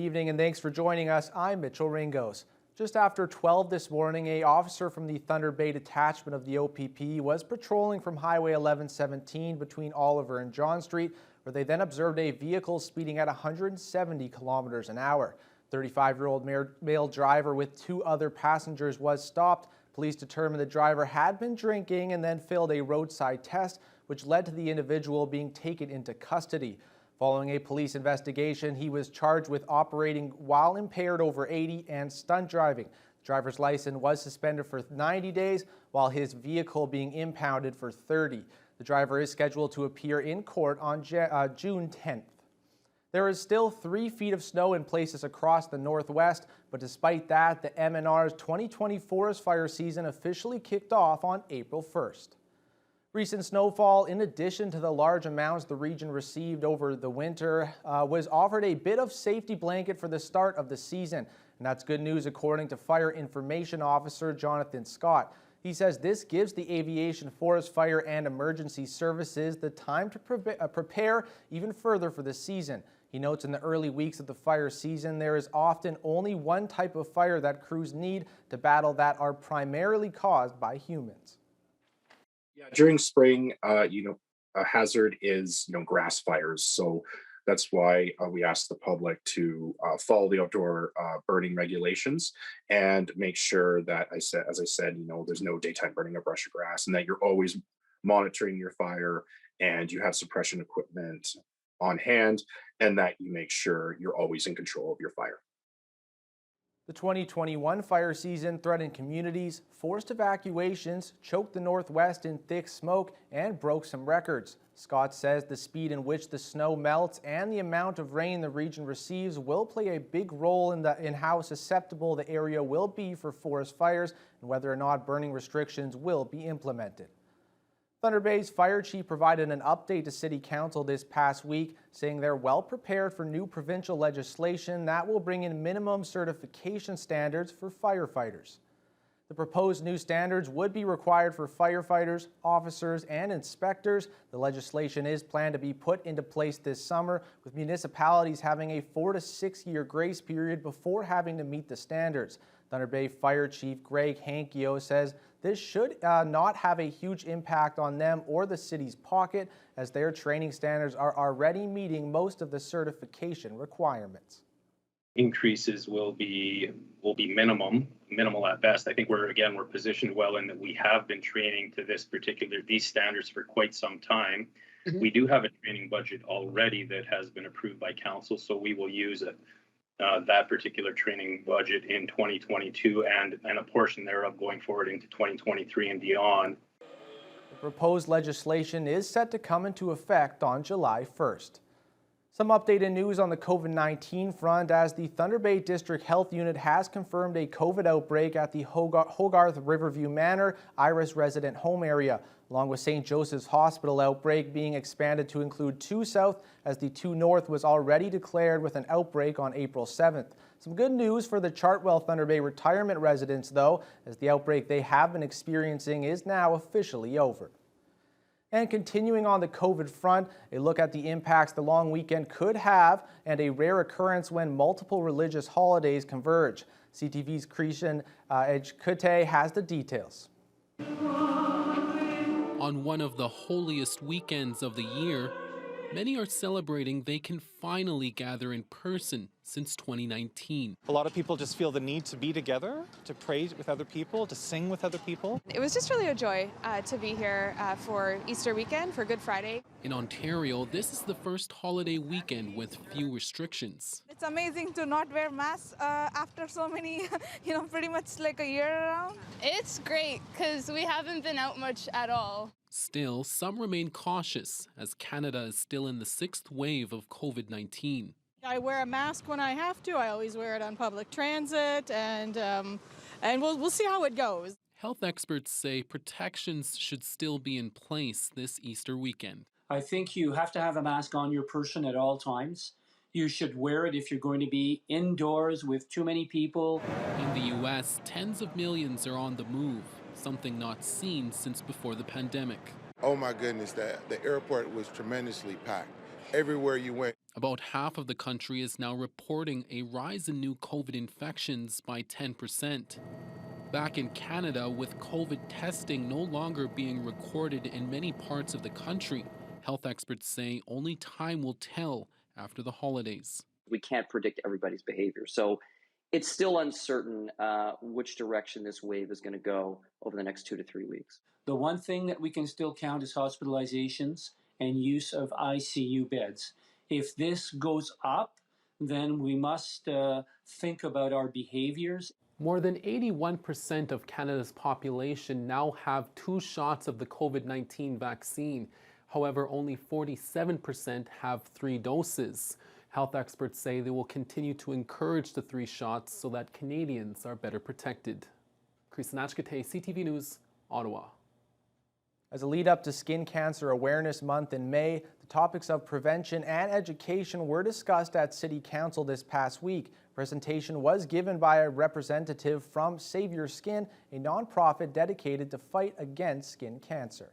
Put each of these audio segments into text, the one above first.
evening and thanks for joining us. I'm Mitchell Ringos. Just after 12 this morning, an officer from the Thunder Bay detachment of the OPP was patrolling from Highway 1117 between Oliver and John Street, where they then observed a vehicle speeding at 170 kilometers an hour. 35-year-old male driver with two other passengers was stopped. Police determined the driver had been drinking and then failed a roadside test, which led to the individual being taken into custody. Following a police investigation, he was charged with operating while impaired over 80 and stunt driving. The driver's license was suspended for 90 days, while his vehicle being impounded for 30. The driver is scheduled to appear in court on June 10th. There is still 3 feet of snow in places across the Northwest, but despite that, the MNR's 2020 forest fire season officially kicked off on April 1st. Recent snowfall, in addition to the large amounts the region received over the winter, was offered a bit of safety blanket for the start of the season. And that's good news according to Fire Information Officer Jonathan Scott. He says this gives the aviation, forest fire, and emergency services the time to prepare even further for the season. He notes in the early weeks of the fire season, there is often only one type of fire that crews need to battle that are primarily caused by humans. Yeah, during spring, a hazard is, grass fires. So that's why we ask the public to follow the outdoor burning regulations and make sure that, as I said, there's no daytime burning of brush or grass, and that you're always monitoring your fire and you have suppression equipment on hand, and that you make sure you're always in control of your fire. The 2021 fire season threatened communities, forced evacuations, choked the Northwest in thick smoke, and broke some records. Scott says the speed in which the snow melts and the amount of rain the region receives will play a big role in how susceptible the area will be for forest fires and whether or not burning restrictions will be implemented. Thunder Bay's fire chief provided an update to City Council this past week, saying they're well prepared for new provincial legislation that will bring in minimum certification standards for firefighters. The proposed new standards would be required for firefighters, officers, and inspectors. The legislation is planned to be put into place this summer, with municipalities having a 4 to 6 year grace period before having to meet the standards. Thunder Bay Fire Chief Greg Hankio says this should not have a huge impact on them or the city's pocket, as their training standards are already meeting most of the certification requirements. Increases will be minimal at best. I think we're positioned well in that we have been training to these standards for quite some time. Mm-hmm. We do have a training budget already that has been approved by council, so we will use that particular training budget in 2022 and a portion thereof going forward into 2023 and beyond. The proposed legislation is set to come into effect on July 1st. Some updated news on the COVID-19 front, as the Thunder Bay District Health Unit has confirmed a COVID outbreak at the Hogarth Riverview Manor Iris resident home area, along with St. Joseph's Hospital outbreak being expanded to include 2 South, as the 2 North was already declared with an outbreak on April 7th. Some good news for the Chartwell Thunder Bay retirement residents, though, as the outbreak they have been experiencing is now officially over. And continuing on the COVID front, a look at the impacts the long weekend could have and a rare occurrence when multiple religious holidays converge. CTV's Christian Edgekute has the details. On one of the holiest weekends of the year, many are celebrating they can finally gather in person since 2019. A lot of people just feel the need to be together, to pray with other people, to sing with other people. It was just really a joy to be here for Easter weekend, for Good Friday. In Ontario, this is the first holiday weekend with few restrictions. It's amazing to not wear masks after so many, pretty much like a year around. It's great because we haven't been out much at all. Still, some remain cautious as Canada is still in the 6th wave of COVID-19. I wear a mask when I have to. I always wear it on public transit, and we'll see how it goes. Health experts say protections should still be in place this Easter weekend. I think you have to have a mask on your person at all times. You should wear it if you're going to be indoors with too many people. In the U.S., tens of millions are on the move, something not seen since before the pandemic. Oh my goodness, the airport was tremendously packed. Everywhere you went. About half of the country is now reporting a rise in new COVID infections by 10%. Back in Canada, with COVID testing no longer being recorded in many parts of the country, health experts say only time will tell after the holidays. We can't predict everybody's behavior. So it's still uncertain which direction this wave is going to go over the next 2 to 3 weeks. The one thing that we can still count is hospitalizations and use of ICU beds. If this goes up, then we must think about our behaviors. More than 81% of Canada's population now have 2 shots of the COVID-19 vaccine. However, only 47% have 3 doses. Health experts say they will continue to encourage the 3 shots so that Canadians are better protected. Krisanachkate, CTV News, Ottawa. As a lead up to Skin Cancer Awareness Month in May, the topics of prevention and education were discussed at City Council this past week. A presentation was given by a representative from Save Your Skin, a nonprofit dedicated to fight against skin cancer.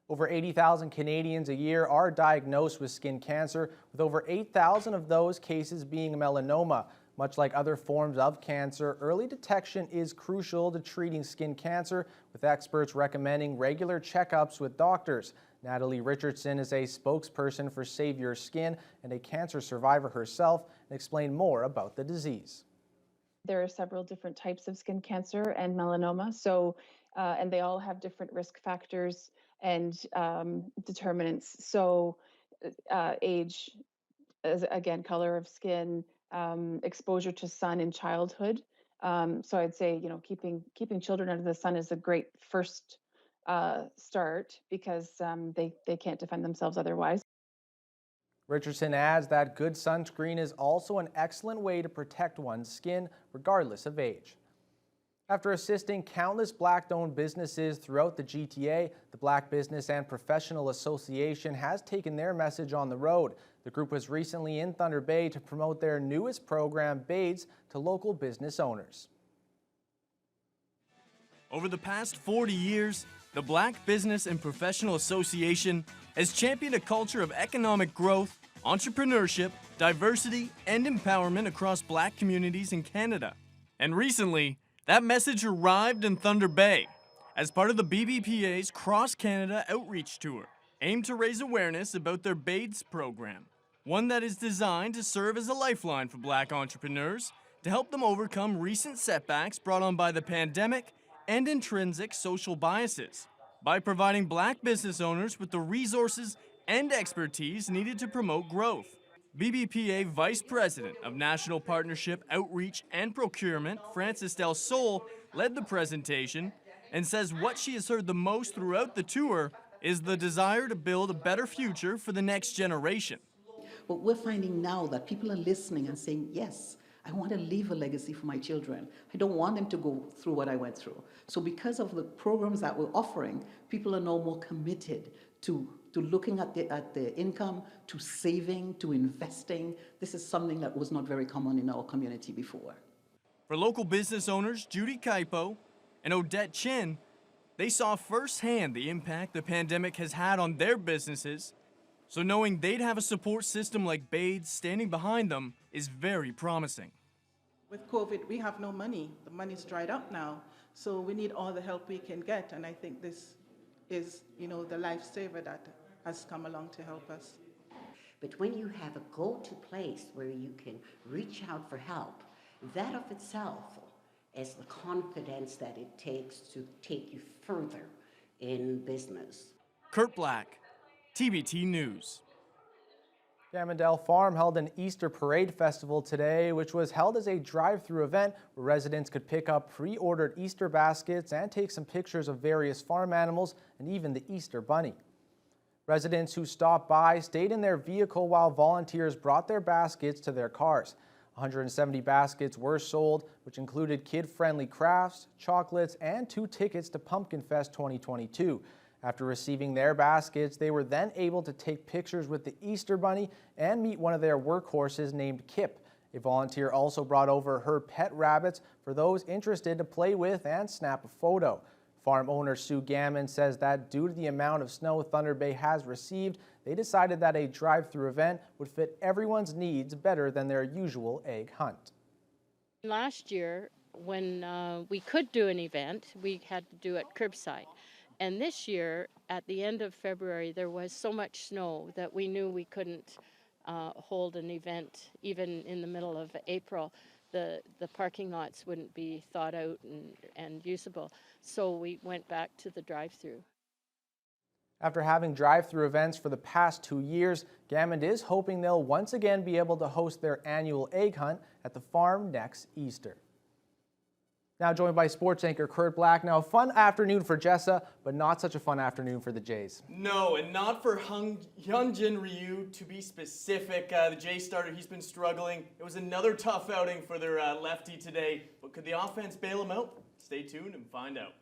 Over 80,000 Canadians a year are diagnosed with skin cancer, with over 8,000 of those cases being melanoma. Much like other forms of cancer, early detection is crucial to treating skin cancer, with experts recommending regular checkups with doctors. Natalie Richardson is a spokesperson for Save Your Skin and a cancer survivor herself, and explained more about the disease. There are several different types of skin cancer and melanoma, and they all have different risk factors and determinants. So age, again, color of skin, exposure to sun in childhood. So I'd say, keeping children out of the sun is a great first start because they can't defend themselves otherwise. Richardson adds that good sunscreen is also an excellent way to protect one's skin, regardless of age. After assisting countless Black-owned businesses throughout the GTA, the Black Business and Professional Association has taken their message on the road. The group was recently in Thunder Bay to promote their newest program, BAIDS, to local business owners. Over the past 40 years, the Black Business and Professional Association has championed a culture of economic growth, entrepreneurship, diversity, and empowerment across Black communities in Canada. And recently, that message arrived in Thunder Bay as part of the BBPA's Cross Canada Outreach Tour, aimed to raise awareness about their BAIDS program, one that is designed to serve as a lifeline for Black entrepreneurs to help them overcome recent setbacks brought on by the pandemic and intrinsic social biases by providing Black business owners with the resources and expertise needed to promote growth. BBPA Vice President of National Partnership, Outreach and Procurement, Frances Del Sol, led the presentation and says what she has heard the most throughout the tour is the desire to build a better future for the next generation. But we're finding now that people are listening and saying, yes, I want to leave a legacy for my children. I don't want them to go through what I went through. So because of the programs that we're offering, people are now more committed to looking at the income, to saving, to investing. This is something that was not very common in our community before. For local business owners Judy Kaipo and Odette Chin, they saw firsthand the impact the pandemic has had on their businesses, so knowing they'd have a support system like BAIDS standing behind them is very promising. With COVID, we have no money. The money's dried up now, so we need all the help we can get, and I think this is, the lifesaver that has come along to help us. But when you have a go-to place where you can reach out for help, that of itself is the confidence that it takes to take you further in business. Kurt Black, TBT News. Gamondale Farm held an Easter Parade Festival today, which was held as a drive-through event where residents could pick up pre-ordered Easter baskets and take some pictures of various farm animals and even the Easter Bunny. Residents who stopped by stayed in their vehicle while volunteers brought their baskets to their cars. 170 baskets were sold, which included kid-friendly crafts, chocolates, and 2 tickets to Pumpkin Fest 2022. After receiving their baskets, they were then able to take pictures with the Easter Bunny and meet one of their workhorses named Kip. A volunteer also brought over her pet rabbits for those interested to play with and snap a photo. Farm owner Sue Gammon says that due to the amount of snow Thunder Bay has received, they decided that a drive-through event would fit everyone's needs better than their usual egg hunt. Last year, when we could do an event, we had to do it curbside. And this year, at the end of February, there was so much snow that we knew we couldn't hold an event even in the middle of April. The parking lots wouldn't be thought out and usable. So we went back to the drive-through. After having drive-through events for the past 2 years, Gammon is hoping they'll once again be able to host their annual egg hunt at the farm next Easter. Now joined by sports anchor Kurt Black. Now a fun afternoon for Jessa, but not such a fun afternoon for the Jays. No, and not for Hyunjin Ryu, to be specific. The Jays starter, he's been struggling. It was another tough outing for their lefty today, but could the offense bail him out? Stay tuned and find out.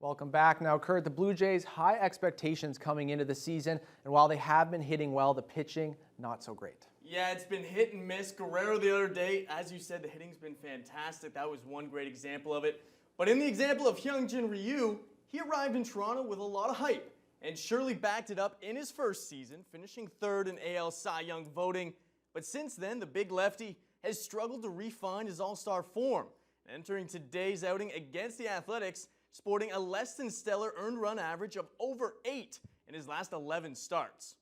Welcome back. Now, Kurt, the Blue Jays, high expectations coming into the season, and while they have been hitting well, the pitching, not so great. Yeah, it's been hit and miss. Guerrero the other day, as you said, the hitting's been fantastic. That was one great example of it. But in the example of Hyunjin Ryu, he arrived in Toronto with a lot of hype and surely backed it up in his first season, finishing third in AL Cy Young voting. But since then, the big lefty has struggled to refine his all-star form. Entering today's outing against the Athletics, sporting a less than stellar earned run average of over 8 in his last 11 starts.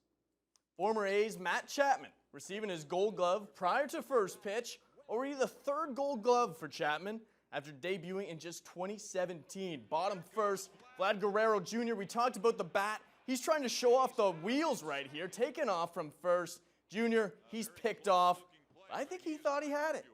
Former A's Matt Chapman receiving his Gold Glove prior to first pitch, already the third Gold Glove for Chapman after debuting in just 2017. Bottom first, Vlad Guerrero Jr., we talked about the bat. He's trying to show off the wheels right here, taking off from first. Jr., he's picked off. I think he thought he had it.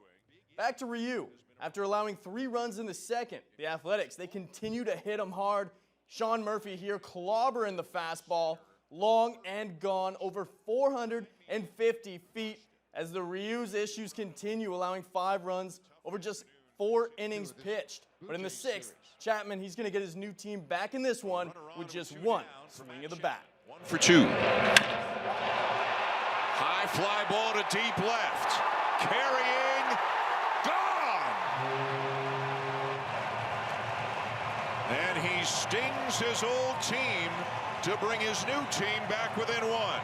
Back to Ryu. After allowing 3 runs in the second, the Athletics, they continue to hit him hard. Sean Murphy here clobbering the fastball, long and gone, over 450 feet as the Ryu's issues continue, allowing 5 runs over just 4 innings pitched. But in the 6th, Chapman, he's going to get his new team back in this one with just 1 swing of the bat. 1 for 2. High fly ball to deep left. Carrying. Gone! And he stings his old team to bring his new team back within one.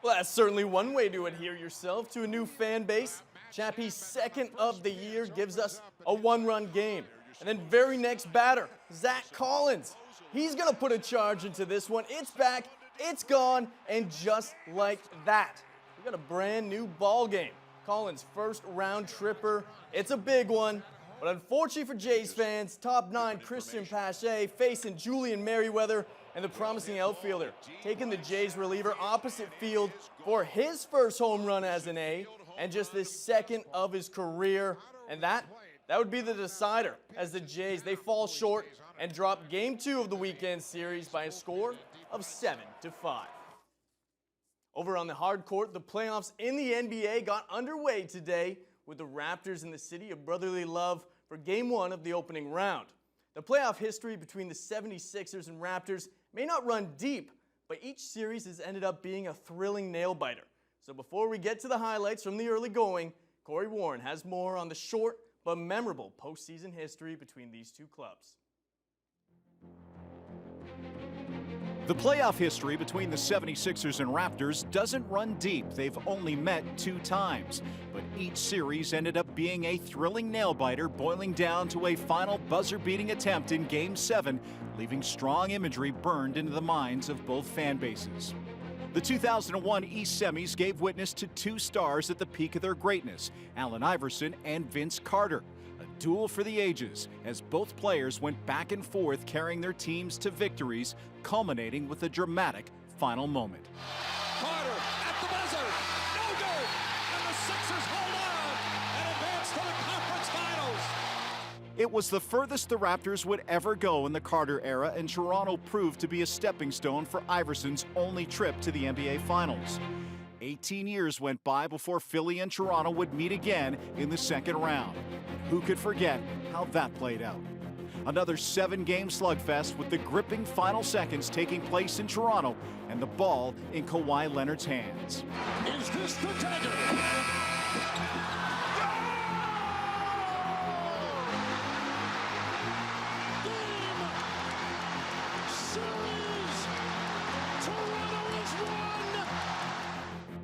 Well, that's certainly one way to adhere yourself to a new fan base. Chappie's second of the year gives us a one-run game. And then very next batter, Zach Collins. He's going to put a charge into this one. It's back, it's gone, and just like that, we got a brand new ball game. Collins' first round tripper. It's a big one. But unfortunately for Jays fans, top 9 Christian Pache facing Julian Merriweather and the promising outfielder, taking the Jays reliever opposite field for his first home run as an A and just the second of his career. And that would be the decider as the Jays, they fall short and drop game 2 of the weekend series by a score of 7-5. Over on the hard court, the playoffs in the NBA got underway today with the Raptors in the city of brotherly love for game 1 of the opening round. The playoff history between the 76ers and Raptors may not run deep, but each series has ended up being a thrilling nail-biter. So before we get to the highlights from the early going, Corey Warren has more on the short but memorable postseason history between these two clubs. The playoff history between the 76ers and Raptors doesn't run deep. They've only met 2 times. But each series ended up being a thrilling nail-biter, boiling down to a final buzzer-beating attempt in Game 7, leaving strong imagery burned into the minds of both fan bases. The 2001 East Semis gave witness to 2 stars at the peak of their greatness, Allen Iverson and Vince Carter. A duel for the ages, as both players went back and forth carrying their teams to victories, culminating with a dramatic final moment. Carter at the buzzer. No good. And the Sixers hold on and advance to the conference finals. It was the furthest the Raptors would ever go in the Carter era, and Toronto proved to be a stepping stone for Iverson's only trip to the NBA Finals. 18 years went by before Philly and Toronto would meet again in the second round. Who could forget how that played out? Another 7-game slugfest with the gripping final seconds taking place in Toronto and the ball in Kawhi Leonard's hands. Is this the dagger?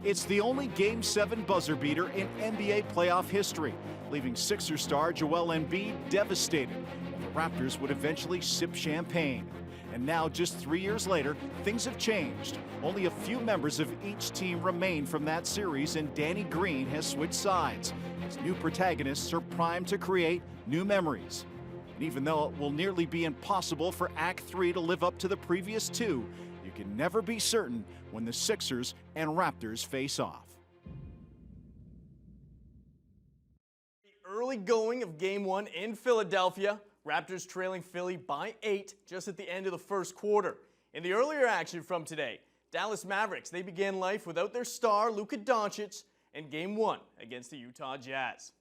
It's the only Game 7 buzzer beater in NBA playoff history, leaving Sixers star Joel Embiid devastated, while the Raptors would eventually sip champagne. And now, just 3 years later, things have changed. Only a few members of each team remain from that series, and Danny Green has switched sides. His new protagonists are primed to create new memories. And even though it will nearly be impossible for Act 3 to live up to the previous 2, you can never be certain when the Sixers and Raptors face off. The early going of Game 1 in Philadelphia, Raptors trailing Philly by 8 just at the end of the first quarter. In the earlier action from today, Dallas Mavericks, they began life without their star, Luka Doncic, in Game 1 against the Utah Jazz.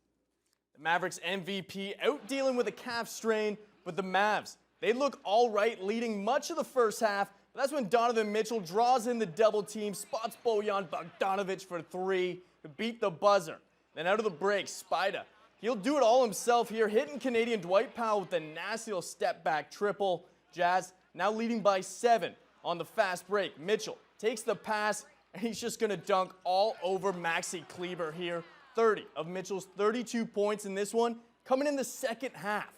The Mavericks MVP out dealing with a calf strain, but the Mavs, they look all right, leading much of the first half. But that's when Donovan Mitchell draws in the double team, spots Bojan Bogdanovic for 3 to beat the buzzer. Then out of the break, Spida, he'll do it all himself here, hitting Canadian Dwight Powell with a nasty little step back triple. Jazz now leading by 7 on the fast break. Mitchell takes the pass, and he's just going to dunk all over Maxi Kleber here. 30 of Mitchell's 32 points in this one coming in the second half.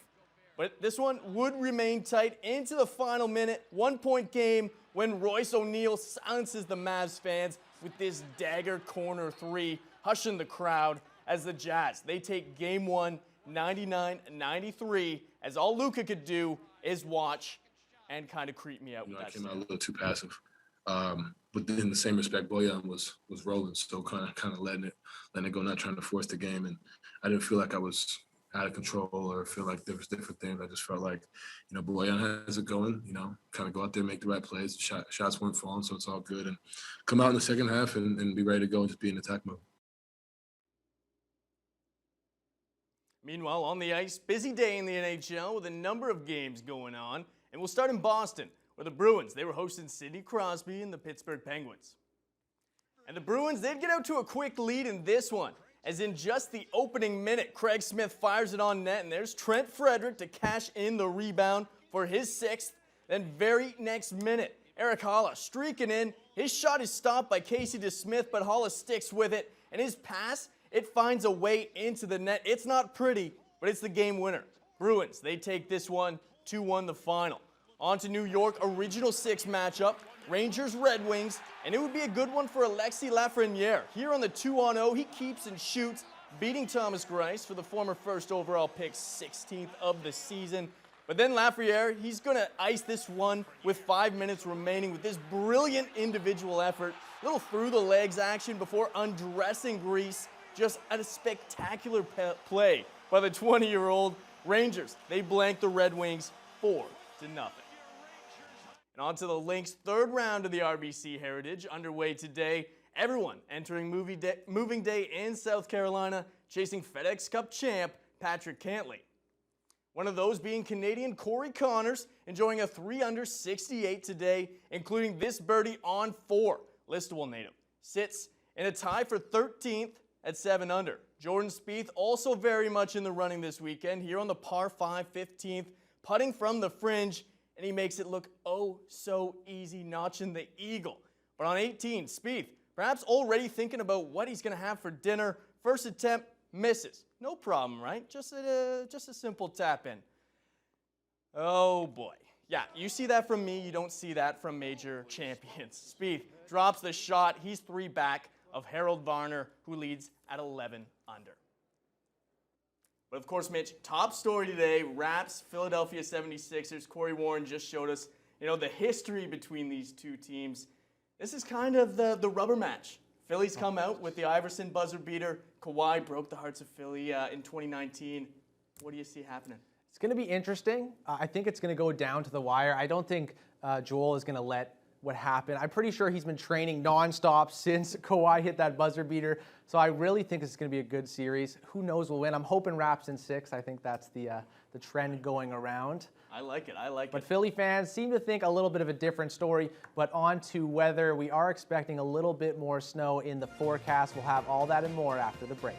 But this one would remain tight into the final minute, 1-point game when Royce O'Neal silences the Mavs fans with this dagger corner 3, hushing the crowd as the Jazz, they take Game 1, 99-93, as all Luka could do is watch and kind of creep me out. I came out a little too passive. But then in the same respect, Bojan was rolling, so kind of letting it go, not trying to force the game. And I didn't feel like I was out of control or feel like there was different things. I just felt like, Bojan has it going, kind of go out there, make the right plays. Shots weren't falling, so it's all good. And come out in the second half and be ready to go and just be in attack mode. Meanwhile, on the ice, busy day in the NHL with a number of games going on. And we'll start in Boston, where the Bruins, they were hosting Sidney Crosby and the Pittsburgh Penguins. And the Bruins, they'd get out to a quick lead in this one, as in just the opening minute, Craig Smith fires it on net, and there's Trent Frederick to cash in the rebound for his 6th. Then very next minute, Eric Haula streaking in. His shot is stopped by Casey DeSmith, but Haula sticks with it, and his pass, it finds a way into the net. It's not pretty, but it's the game winner. Bruins, they take this one 2-1 the final. On to New York, original 6 matchup, Rangers-Red Wings, and it would be a good one for Alexis Lafreniere. Here on the 2-on-0, he keeps and shoots, beating Thomas Greiss for the former first overall pick, 16th of the season. But then Lafreniere, he's going to ice this one with 5 minutes remaining with this brilliant individual effort. Little through the legs action before undressing Greiss. Just a spectacular play by the 20-year-old. Rangers, they blank the Red Wings 4-0. And on to the Lynx' 3rd round of the RBC Heritage, underway today. Everyone entering moving day in South Carolina, chasing FedEx Cup champ Patrick Cantlay. One of those being Canadian Corey Connors, enjoying a 3-under 68 today, including this birdie on 4. Listowel native sits in a tie for 13th at 7-under. Jordan Spieth also very much in the running this weekend, here on the par 5 15th, putting from the fringe, and he makes it look oh so easy, notching the eagle. But on 18, Spieth, perhaps already thinking about what he's going to have for dinner. First attempt, misses. No problem, right? Just a simple tap in. Oh boy. Yeah, you see that from me. You don't see that from major champions. Spieth drops the shot. He's 3 back of Harold Varner, who leads at 11 under. But of course, Mitch, top story today, Raps, Philadelphia 76ers. Corey Warren just showed us, the history between these two teams. This is kind of the rubber match. Phillies come out with the Iverson buzzer beater. Kawhi broke the hearts of Philly in 2019. What do you see happening? It's going to be interesting. I think it's going to go down to the wire. I don't think Joel is going to let what happened. I'm pretty sure he's been training nonstop since Kawhi hit that buzzer beater. So I really think this is going to be a good series. Who knows will win? I'm hoping Raps in 6. I think that's the trend going around. I like it. But Philly fans seem to think a little bit of a different story. But on to weather. We are expecting a little bit more snow in the forecast. We'll have all that and more after the break.